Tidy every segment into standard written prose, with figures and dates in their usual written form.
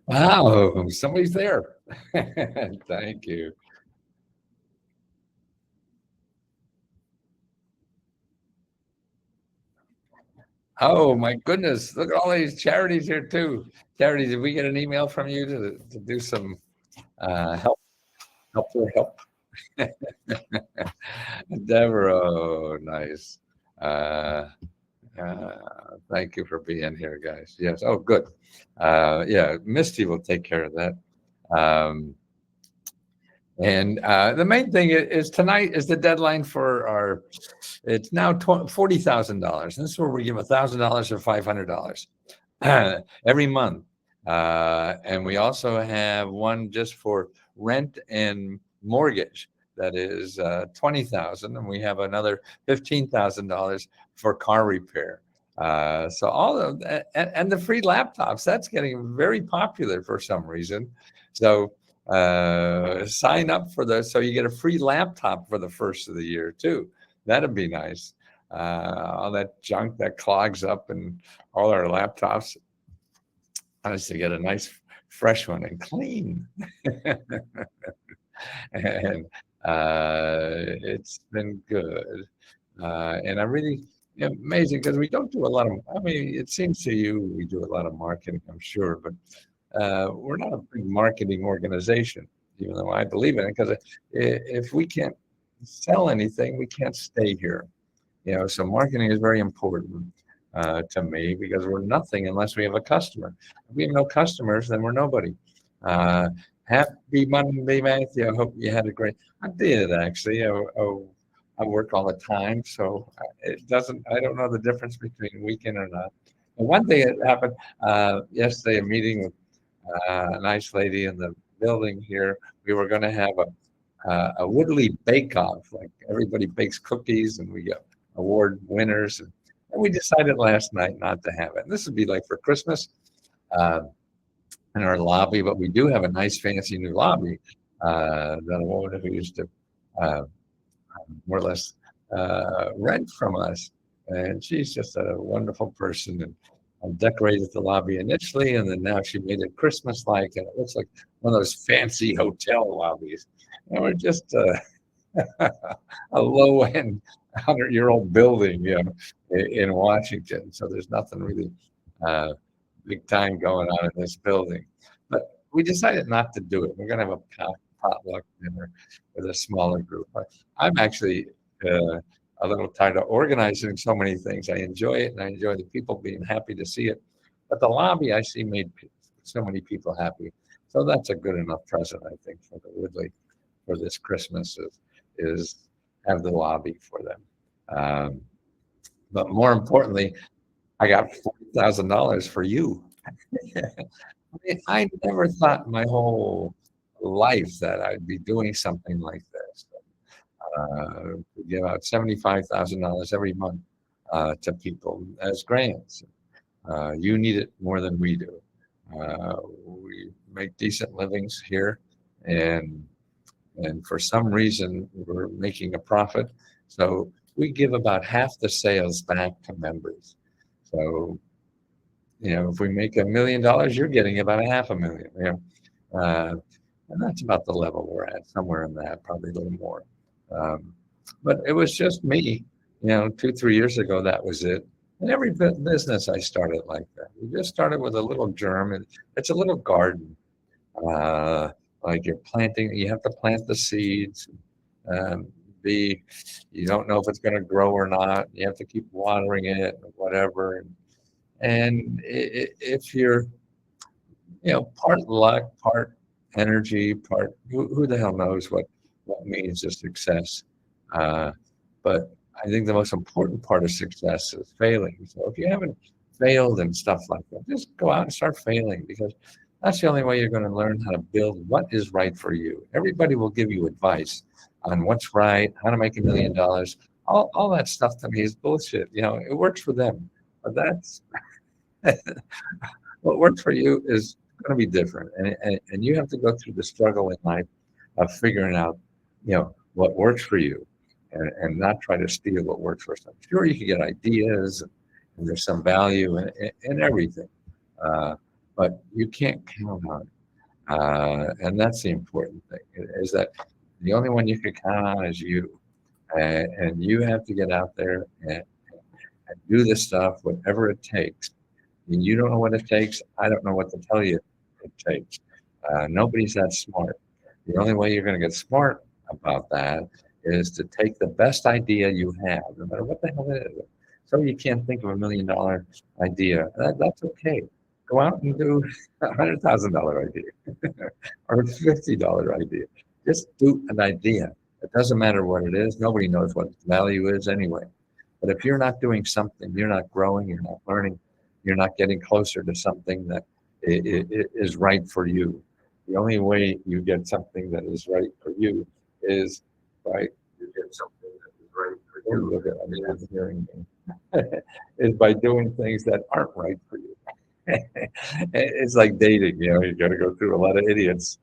Wow, somebody's there. Thank you. Oh my goodness, look at all these charities here too. Charities, did we get an email from you to do some help, help? Deborah, nice. Uh, Thank you for being here, guys. Yes. Oh, good. Yeah, Misty will take care of that. Um, and the main thing is tonight is the deadline for our. It's now $40,000. This is where we give $1,000 or $500 every month, and we also have one just for rent and mortgage. That is 20,000, and we have another $15,000 for car repair. So all of that, and the free laptops, that's getting very popular for some reason. So sign up for the so you get a free laptop for the first of the year too. That'd be nice. All that junk that clogs up and all our laptops. I used to get a nice fresh one and clean. And it's been good. And I really amazing because we don't do a lot of. I mean, it seems to you we do a lot of marketing, I'm sure, but we're not a big marketing organization, even though I believe in it. Because if we can't sell anything, we can't stay here. So marketing is very important to me because we're nothing unless we have a customer. If we have no customers, then we're nobody. Uh, Happy Monday, Matthew. I hope you had a great. I did actually. I work all the time, so it doesn't. I don't know the difference between weekend or not. And one thing that happened yesterday, a meeting with a nice lady in the building here. We were going to have a Woodley Bake Off, like everybody bakes cookies, and we get award winners. And we decided last night not to have it. And this would be like for Christmas uh, in our lobby, but we do have a nice, fancy new lobby that a woman who used to uh, more or less rent from us. And she's just a wonderful person and decorated the lobby initially, and then now she made it Christmas-like, and it looks like one of those fancy hotel lobbies. And we're just a low-end 100-year-old building, in Washington. So there's nothing really uh, big time going on in this building. But we decided not to do it. We're going to have a potluck dinner with a smaller group. I'm actually a little tired of organizing so many things. I enjoy it, and I enjoy the people being happy to see it. But the lobby I see made so many people happy. So that's a good enough present, I think, for the Woodley for this Christmas is have the lobby for them. Um, but more importantly, I got $40,000 for you. I mean, I never thought in my whole life that I'd be doing something like this. To give out $75,000 every month to people as grants. You need it more than we do. We make decent livings here, and for some reason we're making a profit. So we give about half the sales back to members. So if we make $1 million, you're getting about a half a million. And that's about the level we're at, somewhere in that, probably a little more. Um, but it was just me, 2, 3 years ago. That was it. And every business I started like that. We just started with a little germ, and it's a little garden. Uh, like you're planting, you have to plant the seeds. Um, be You don't know if it's going to grow or not. You have to keep watering it, or whatever. And if you're, part luck, part energy, part who the hell knows what means a success. Uh, but I think the most important part of success is failing. So if you haven't failed and stuff like that, just go out and start failing because that's the only way you're going to learn how to build what is right for you. Everybody will give you advice on what's right, how to make $1 million. All that stuff to me is bullshit. It works for them, but that's what works for you is going to be different, and you have to go through the struggle in life of figuring out, what works for you, and not try to steal what works for some. Sure, you can get ideas, and there's some value in everything, uh, but you can't count on it. And that's the important thing is that the only one you can count on is you. And you have to get out there and do the stuff, whatever it takes. And you don't know what it takes. I don't know what to tell you it takes. Nobody's that smart. The only way you're going to get smart about that is to take the best idea you have, no matter what the hell it is. So you can't think of $1 million idea. That's okay. Go out and do $100,000 idea or $50 idea. Just do an idea. It doesn't matter what it is. Nobody knows what its value is anyway. But if you're not doing something, you're not growing, you're not learning, you're not getting closer to something that is right for you. The only way you get something that is right for you is by you get something that is right for you. Look at, I mean, I'm hearing me. Is by doing things that aren't right for you. It's like dating, you got to go through a lot of idiots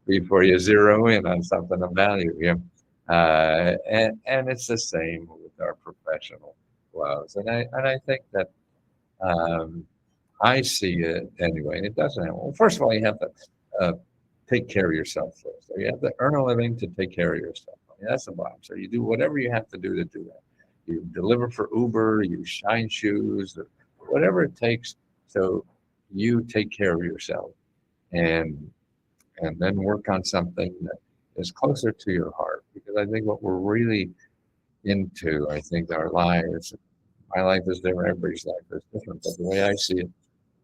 before you zero in on something of value. And it's the same with our professional lives. And I think that um, I see it anyway. And it doesn't have. Well, first of all, you have to uh, take care of yourself first. So you have to earn a living to take care of yourself. I mean, that's the bottom. So you do whatever you have to do that. You deliver for Uber, you shine shoes, or whatever it takes. So you take care of yourself, and and then work on something that is closer to your heart. Because I think what we're really into, I think our lives, my life is different, everybody's life is different, but the way I see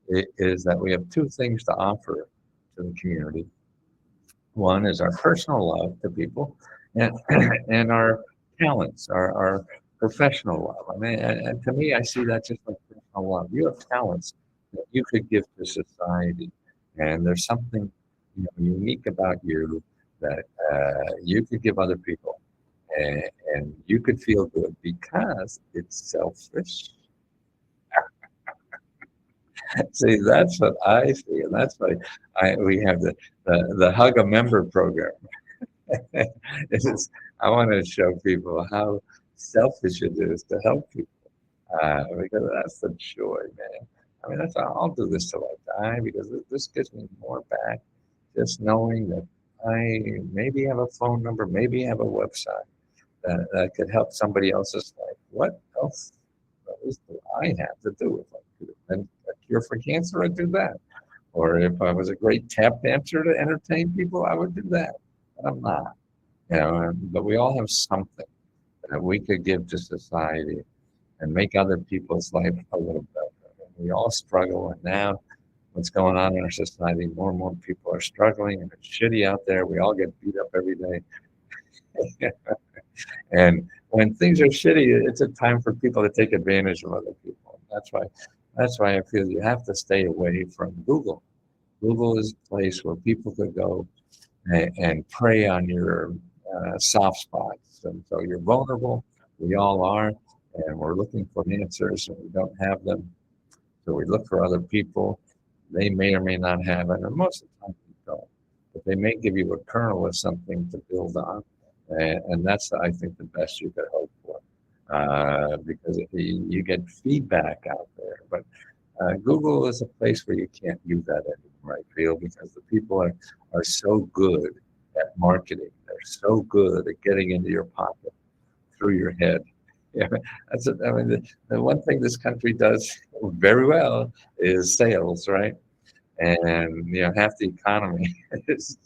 it is that we have two things to offer to the community. One is our personal love to people, and and our talents, our professional love. I mean, and to me, I see that just like personal love. You have talents that you could give to society, and there's something unique about you that you could give other people, and you could feel good because it's selfish. See, that's what I see, and that's why we have the Hug a Member program. It's, I want to show people how selfish it is to help people, because that's the joy, man. I mean, I'll do this till I die because this gives me more back. Just knowing that I maybe have a phone number, maybe have a website that could help somebody else's life. What else do I have to do if I could? And a cure for cancer, I'd do that. Or if I was a great tap dancer to entertain people, I would do that. But I'm not. But we all have something that we could give to society and make other people's life a little better. And we all struggle, and now what's going on in our society, more and more people are struggling, and it's shitty out there. We all get beat up every day. And when things are shitty, it's a time for people to take advantage of other people. That's why I feel you have to stay away from Google. Google is a place where people could go and prey on your soft spots. And so you're vulnerable. We all are. And we're looking for answers and we don't have them. So we look for other people. They may or may not have it. And most of the time we don't. But they may give you a kernel of something to build on. And that's, I think, the best you could hope for. Because if you get feedback out there. But Google is a place where you can't use that anymore, I feel, because the people are so good at marketing. They're so good at getting into your pocket through your head. Yeah, I mean, the one thing this country does very well is sales, right? And half the economy is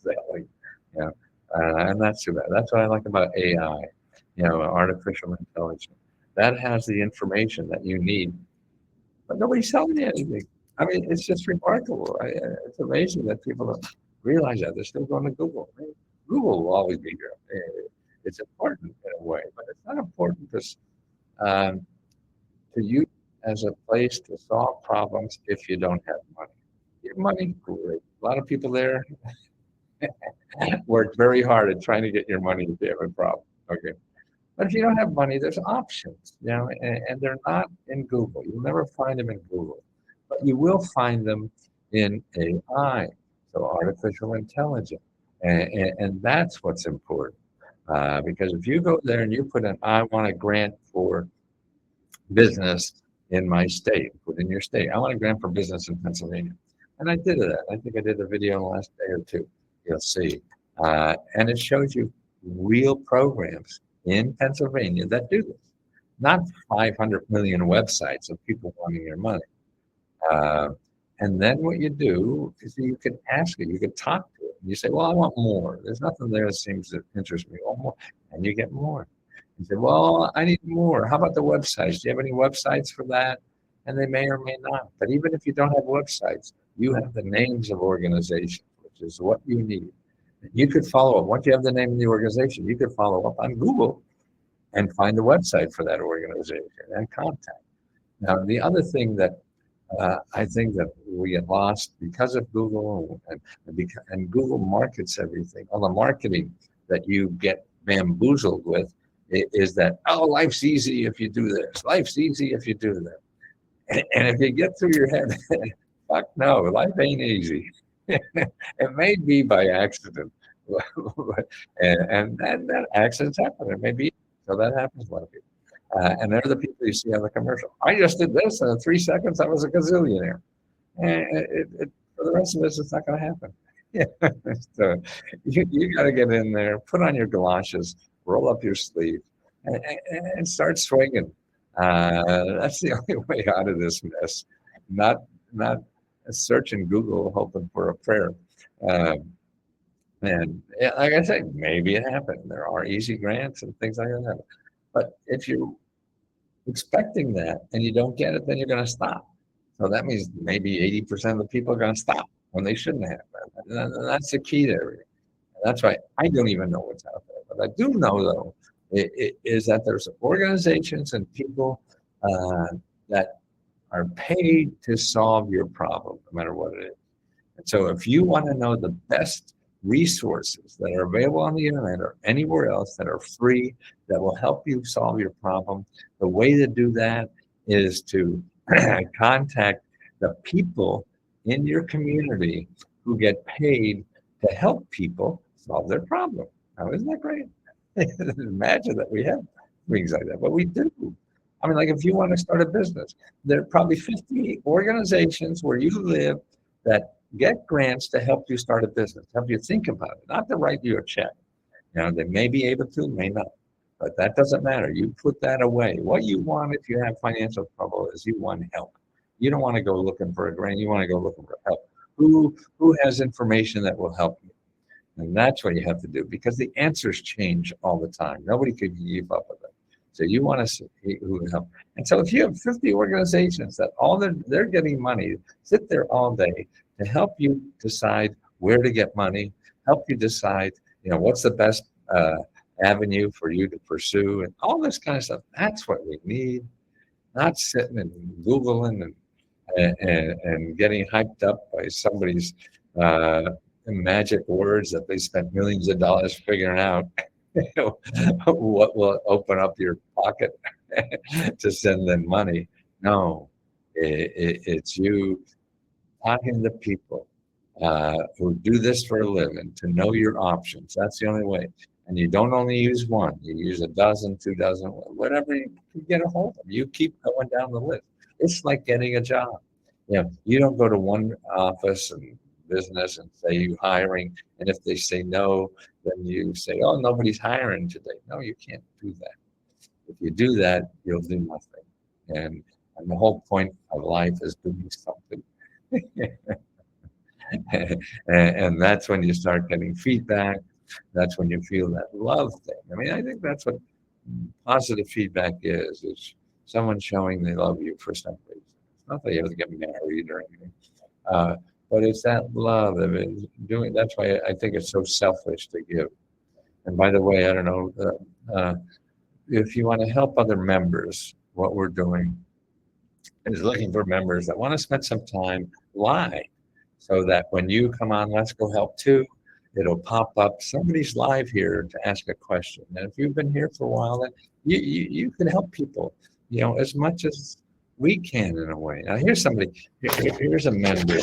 selling. You know, and that's too bad. That's what I like about AI. Artificial intelligence. That has the information that you need, but nobody's selling you anything. I mean, it's just remarkable. It's amazing that people don't realize that. They're still going to Google. I mean, Google will always be here. It's important in a way, but it's not important um, to use as a place to solve problems if you don't have money. Your money, great. A lot of people there work very hard at trying to get your money if they have a problem. Okay. But if you don't have money, there's options, and they're not in Google. You'll never find them in Google, but you will find them in AI, so artificial intelligence, and that's what's important. Because if you go there and you put in, I want a grant for business in my state, put in your state. I want a grant for business in Pennsylvania. And I did that. I think I did a video in the last day or two. You'll see. And it shows you real programs in Pennsylvania that do this, not 500 million websites of people wanting your money. Uh, and then what you do is you can ask it, you can talk to it. You say, well, I want more. There's nothing there that seems to interest me. I want more. And you get more. You say, well, I need more. How about the websites? Do you have any websites for that? And they may or may not. But even if you don't have websites, you have the names of organizations, which is what you need. You could follow up. Once you have the name of the organization, you could follow up on Google and find the website for that organization and contact. Now, the other thing that I think that we get lost because of Google and Google markets everything. All the marketing that you get bamboozled with is that, oh, life's easy if you do this. Life's easy if you do that. And if you get through your head, fuck no, life ain't easy. It may be by accident. and that accidents happen. It may be. So that happens a lot of people. And they're the people you see on the commercial. I just did this, and in 3 seconds, I was a gazillionaire. And for the rest of us, it's not going to happen. So you got to get in there, put on your galoshes, roll up your sleeve, and start swinging. That's the only way out of this mess. Not searching Google hoping for a prayer. And like I say, maybe it happened. There are easy grants and things like that. But if you're expecting that and you don't get it, then you're going to stop. So that means maybe 80% of the people are going to stop when they shouldn't have. And that's the key to everything. And that's why I don't even know what's out there. But I do know, though, is that there's organizations and people that are paid to solve your problem, no matter what it is. And so if you want to know the best resources that are available on the internet or anywhere else that are free, that will help you solve your problem, the way to do that is to contact the people in your community who get paid to help people solve their problem. Now, isn't that great? Imagine that we have things like that, but we do. I mean, like if you want to start a business, there are probably 50 organizations where you live that get grants to help you start a business, help you think about it, not to write you a check. You know, they may be able to, may not, but that doesn't matter. You put that away. What you want if you have financial trouble is you want help. You don't want to go looking for a grant. You want to go looking for help. Who has information that will help you? And that's what you have to do because the answers change all the time. Nobody could keep up with it. So you want to see who can help. And so if you have 50 organizations that all they're getting money, sit there all day to help you decide where to get money, help you decide, what's the best avenue for you to pursue and all this kind of stuff. That's what we need, not sitting and Googling and getting hyped up by somebody's magic words that they spent millions of dollars figuring out what will open up your pocket to send them money. No, it's you talking to people who do this for a living to know your options. That's the only way. And you don't only use one, you use a dozen, 2 dozen, whatever you can get a hold of. You keep going down the list. It's like getting a job. You don't go to one office and business and say you're hiring, and if they say no, then you say, oh, nobody's hiring today. No, you can't do that. If you do that, you'll do nothing. And the whole point of life is doing something. and that's when you start getting feedback. That's when you feel that love thing. I mean, I think that's what positive feedback is someone showing they love you for some reason. It's not that you have to get married or anything. But it's that love of it doing. That's why I think it's so selfish to give. And by the way, I don't know if you want to help other members. What we're doing is looking for members that want to spend some time live, so that when you come on, Let's Go Help Too, it'll pop up. Somebody's live here to ask a question. And if you've been here for a while, then you can help people, as much as we can in a way. Now here's somebody. Here's a member.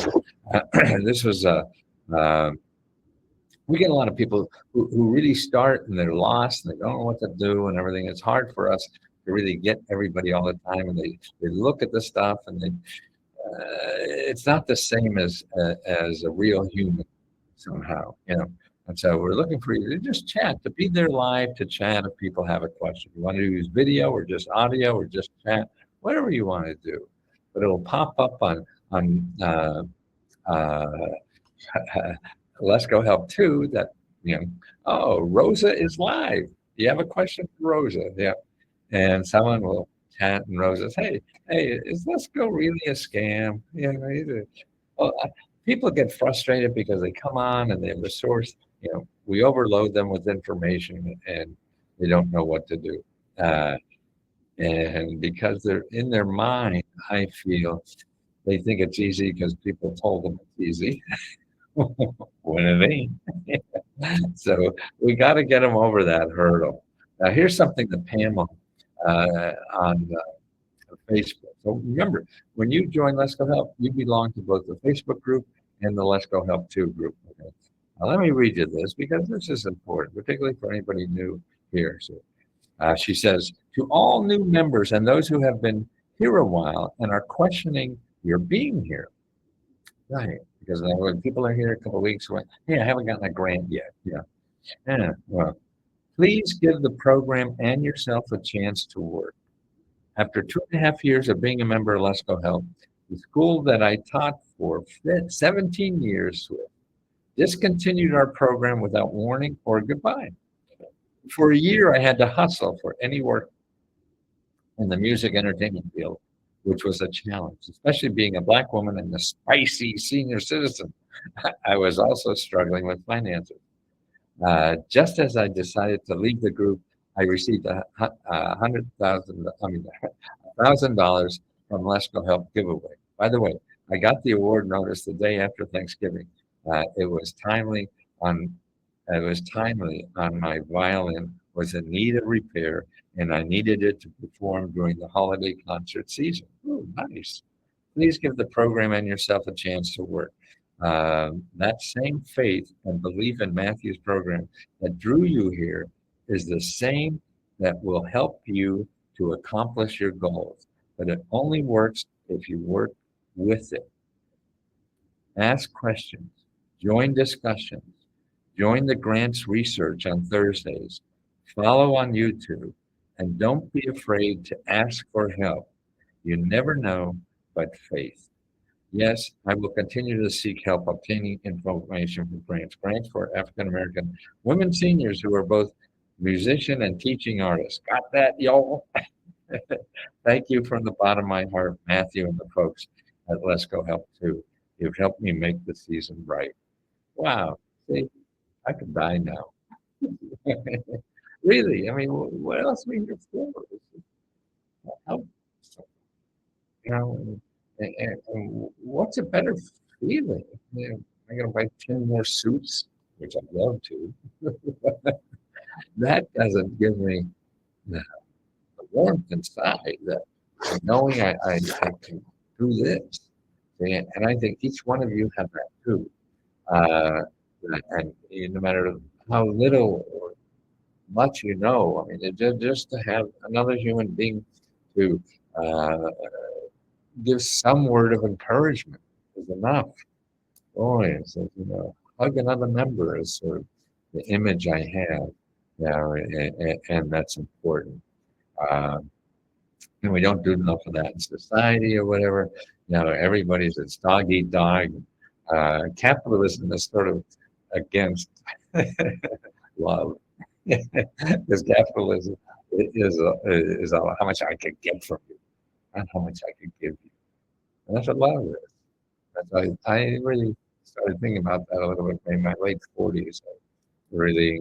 This was we get a lot of people who really start and they're lost and they don't know what to do and everything. It's hard for us to really get everybody all the time, and they look at the stuff, and it's not the same as a real human somehow, you know. And so we're looking for you to just chat, to be there live, to chat if people have a question. You want to use video or just audio or just chat, whatever you want to do. But it'll pop up on uh, Let's Go Help too. That you know, oh, Rosa is live. You have a question for Rosa? Yeah, and someone will chat, and Rosa says, hey, is Let's Go really a scam? You know, well, people get frustrated because they come on and they have a source. You know, we overload them with information and they don't know what to do. Uh, and because they're in their mind, I feel they think it's easy because people told them it's easy when it ain't. So we got to get them over that hurdle. Now, here's something that Pamela on Facebook. So remember, when you join Let's Go Help, you belong to both the Facebook group and the Let's Go Help 2 group. Okay? Now, let me read you this because this is important, particularly for anybody new here. So she says, to all new members and those who have been here a while and are questioning your being here. Right. Because when people are here a couple of weeks, hey, I haven't gotten a grant yet. Yeah. Well, please give the program and yourself a chance to work. After 2.5 years of being a member of Let's Go Help, the school that I taught for 17 years with discontinued our program without warning or goodbye. For a year, I had to hustle for any work in the music entertainment field, which was a challenge, especially being a Black woman and a spicy senior citizen. I was also struggling with finances. Just as I decided to leave the group, I received $1,000 from Let's Go Help giveaway. By the way, I got the award notice the day after Thanksgiving. It was timely on my violin was in need of repair, and I needed it to perform during the holiday concert season. Oh, nice. Please give the program and yourself a chance to work. That same faith and belief in Matthew's program that drew you here is the same that will help you to accomplish your goals. But it only works if you work with it. Ask questions, join discussions, join the grants research on Thursdays, follow on YouTube, and don't be afraid to ask for help. You never know but faith. Yes, I will continue to seek help obtaining information for grants for African American women seniors who are both musician and teaching artists. Got that, y'all? Thank you from the bottom of my heart, Matthew and the folks at Let's Go Help too. You've helped me make the season bright. Wow, see, I could die now. Really, I mean, what else are we here for? Help, you know, and what's a better feeling? You know, I'm going to buy 10 more suits, which I'd love to. That doesn't give me the warmth inside that knowing I can do this. And I think each one of you have that too. Uh, and no matter how little or much you know, I mean, just to have another human being to uh, give some word of encouragement is enough. Boy, so, hug another member is sort of the image I have, and that's important. And we don't do enough of that in society or whatever. Everybody's it's dog eat dog. Capitalism is sort of against love, because capitalism is how much I could get from you, not how much I could give you. And that's what love is. That's why I really started thinking about that a little bit in my late 40s. Really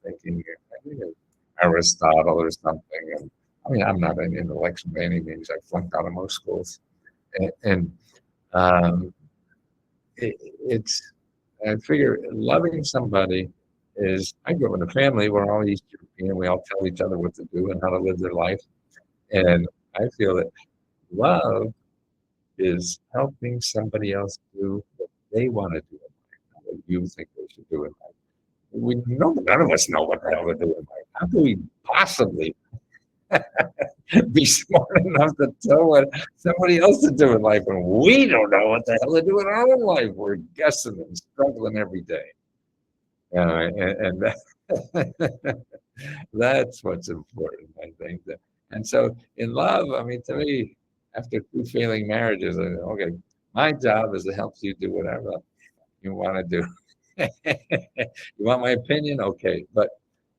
thinking, I think of Aristotle or something. And I mean, I'm not an intellectual by any means. I flunked out of most schools. And um, it's, I figure loving somebody is, I grew up in a family where all East European, we all tell each other what to do and how to live their life. And I feel that love is helping somebody else do what they want to do in life, not what you think they should do in life. none of us know what the hell we're doing. How can we possibly be smart enough to tell what somebody else is doing in life when we don't know what the hell to do in our own life? We're guessing and struggling every day. And that's what's important, I think. And so in love, I mean, to me, after two failing marriages, okay, my job is to help you do whatever you want to do. You want my opinion? Okay, but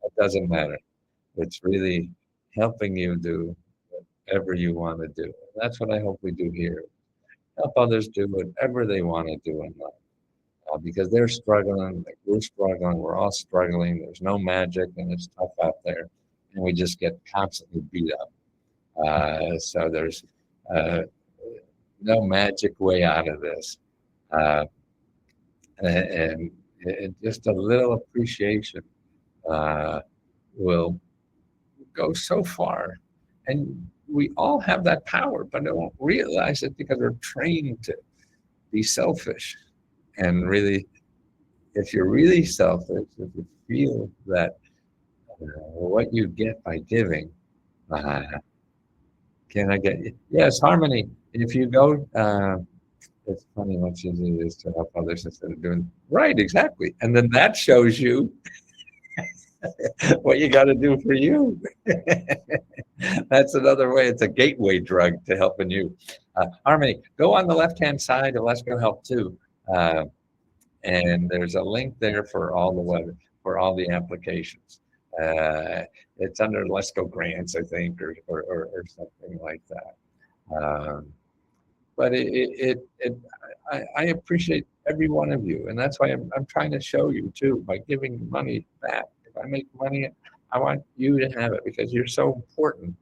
it doesn't matter. It's really helping you do whatever you want to do. And that's what I hope we do here. Help others do whatever they want to do in life. Because they're struggling, like we're struggling, we're all struggling. There's no magic, and it's tough out there, and we just get constantly beat up. So there's uh, no magic way out of this, uh, and just a little appreciation uh, will go so far. And we all have that power, but don't realize it because we're trained to be selfish. And really, if you're really selfish, if you feel that what you get by giving, uh, can I get you? Yes, harmony. If you go, it's funny what you do is to help others instead of doing right, exactly. And then that shows you what you got to do for you. That's another way. It's a gateway drug to helping you. Harmony, go on the left-hand side of Let's Go Help Too. And there's a link there for all the for all the applications. Uh, it's under Let's Go Grants, I think, or something like that. But I appreciate every one of you, and that's why I'm trying to show you too by giving money back. If I make money, I want you to have it because you're so important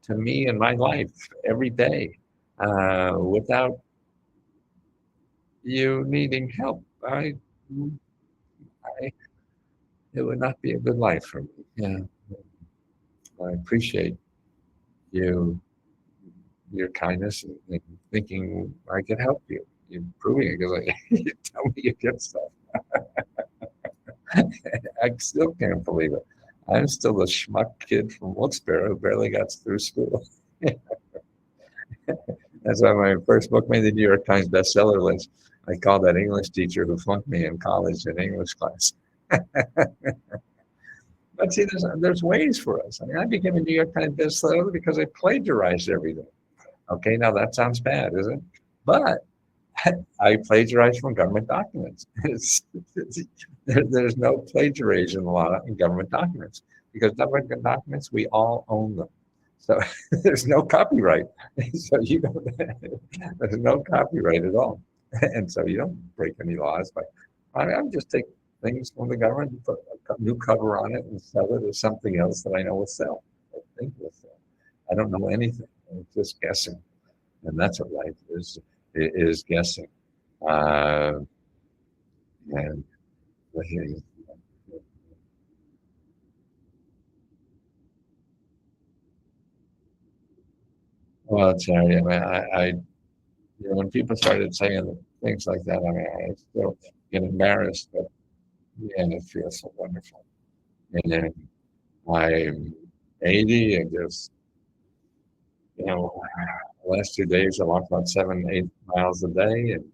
to me in my life every day. Without you needing help, I it would not be a good life for me. Yeah, I appreciate you, your kindness, and thinking I can help you. You're proving it because you tell me you get stuff. I still can't believe it. I'm still a schmuck kid from Wilkes-Barre who barely got through school. That's why my first book made the New York Times bestseller list. I called that English teacher who flunked me in college in English class. But see, there's ways for us. I mean, I became a New York Times bestseller because I plagiarized everything. Okay, now that sounds bad, isn't it? But I plagiarized from government documents. There's no plagiarism law in government documents because government documents, we all own them. So there's no copyright. So you don't, there's no copyright at all. And so you don't break any laws. But I mean, I would just take things from the government and put a new cover on it and sell it as something else that I know will sell. I think will sell. I don't know anything. I'm just guessing. And that's what life is guessing. Uh, and well, Terry, I mean, when people started saying things like that, I mean, I still get embarrassed, but yeah, it feels so wonderful. And then I'm 80 and just, the last 2 days I walked about 7, 8 miles a day and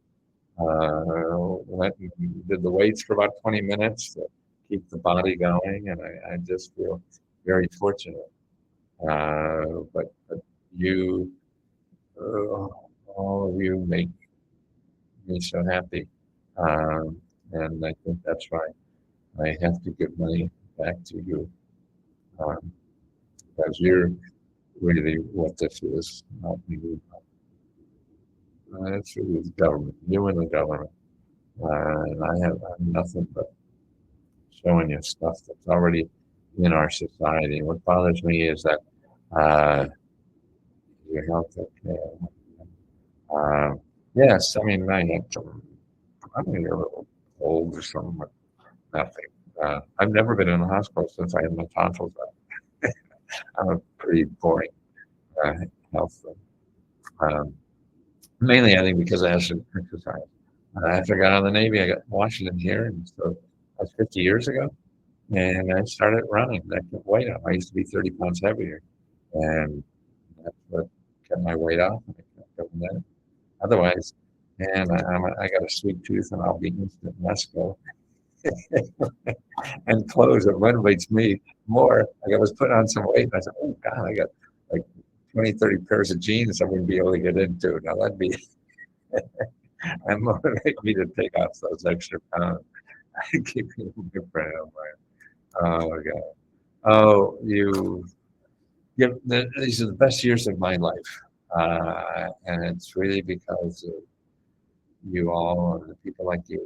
went and did the weights for about 20 minutes to keep the body going. And I just feel very fortunate. But you, uh, all of you make me so happy. And I think that's why I have to give money back to you because you're really what this is, not me. It's really the government, you and the government. And I'm nothing but showing you stuff that's already in our society. What bothers me is that uh, your health care. Yes, I mean, I mean, you're a little old or something, but nothing. I've never been in the hospital since I had my tonsils out. I'm a pretty boring uh, health. Um, Mainly, I think because I have to exercise. After I got out of the Navy, I got Washington here, and so That's 50 years ago. And I started running. That kept weight off. I used to be 30 pounds heavier. And that's what kept my weight off. And I kept doing that. Otherwise, man, I got a sweet tooth and I'll be instant Mesco. And clothes that motivates me more. Like I was putting on some weight and I said, oh God, I got like 20, 30 pairs of jeans I wouldn't be able to get into. Now that'd be that motivate me to take off those extra pounds. Keep me different. Oh my God. Oh, these are the best years of my life. And it's really because of you all and the people like you,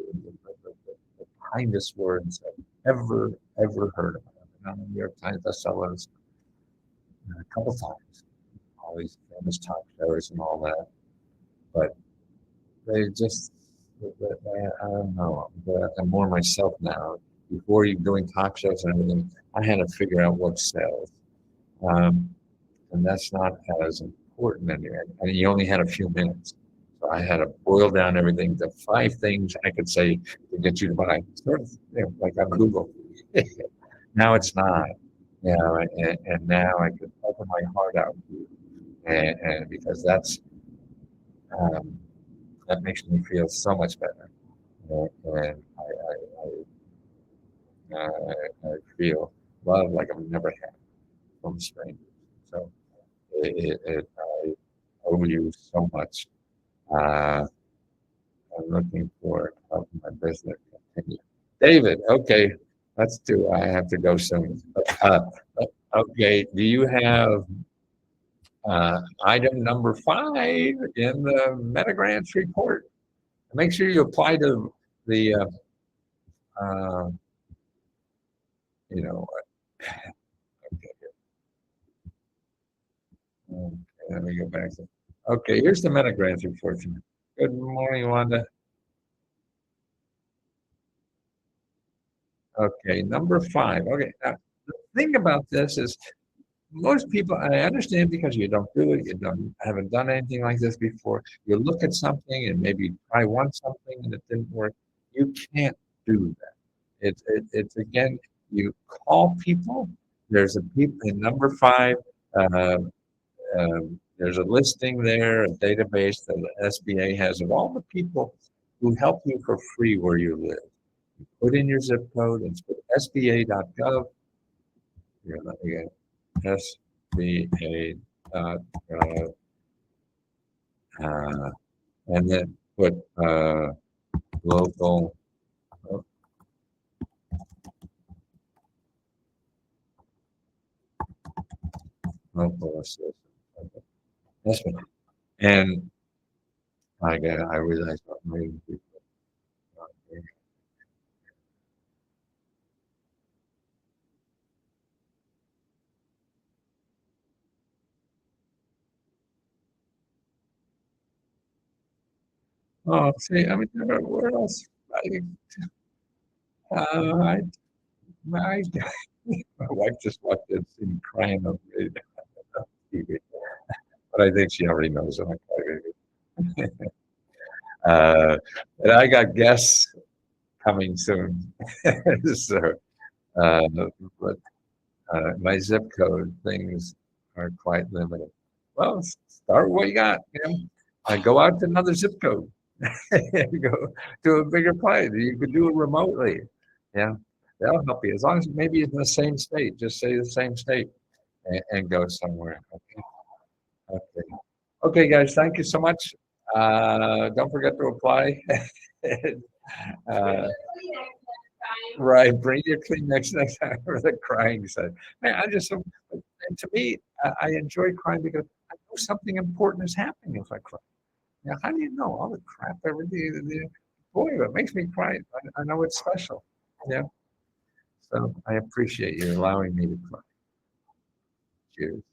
the kindest words I've ever heard about. And I'm a New York Times bestsellers a couple times, all these famous talk shows and all that. But they just, I don't know, I'm more myself now. Before you doing talk shows and everything, I had to figure out what sells. Um, and that's not as important anymore. And you only had a few minutes. So I had to boil down everything to 5 things I could say to get you to buy. Sort of, like on Google. Now it's not. And now I can open my heart out to you. And because um, that makes me feel so much better. And I feel love like I've never had from strangers. So I owe you so much. Uh, I'm looking for helping my business continue. David, okay, let's do. I have to go soon. Okay, do you have item number 5 in the Meta Grants report? Make sure you apply to the, uh, you know, okay, let me go back. Okay, here's the Meta Grants report. Good morning, Wanda. Okay, number 5. Okay, now the thing about this is most people, I understand because you don't do it, you don't haven't done anything like this before. You look at something and maybe you try one something and it didn't work. You can't do that. It's again, you call people. There's a people in number 5. Uh, there's a listing there, a database that the SBA has of all the people who help you for free where you live. You put in your zip code and put SBA.gov. Here, let me get SBA dot and then put local local assistance. Okay. That's what, and I realized what maybe people. Oh, see, I mean, where else? I, my, my wife just watched it, seen crying on the TV, but I think she already knows I'm crying. And I got guests coming soon, so uh, but my zip code things are quite limited. Well, start what you got. Go out to another zip code. Go to a bigger place. You could do it remotely. Yeah, that'll help you as long as maybe it's in the same state. Just say the same state and go somewhere. Okay. Okay. Okay, guys. Thank you so much. Don't forget to apply. uh, right. Bring your Kleenex next time for the crying side. Man, and to me, I enjoy crying because I know something important is happening if I cry. Now, how do you know all the crap, everything? Boy, it makes me cry. I know it's special. Yeah. So I appreciate you allowing me to cry. Cheers.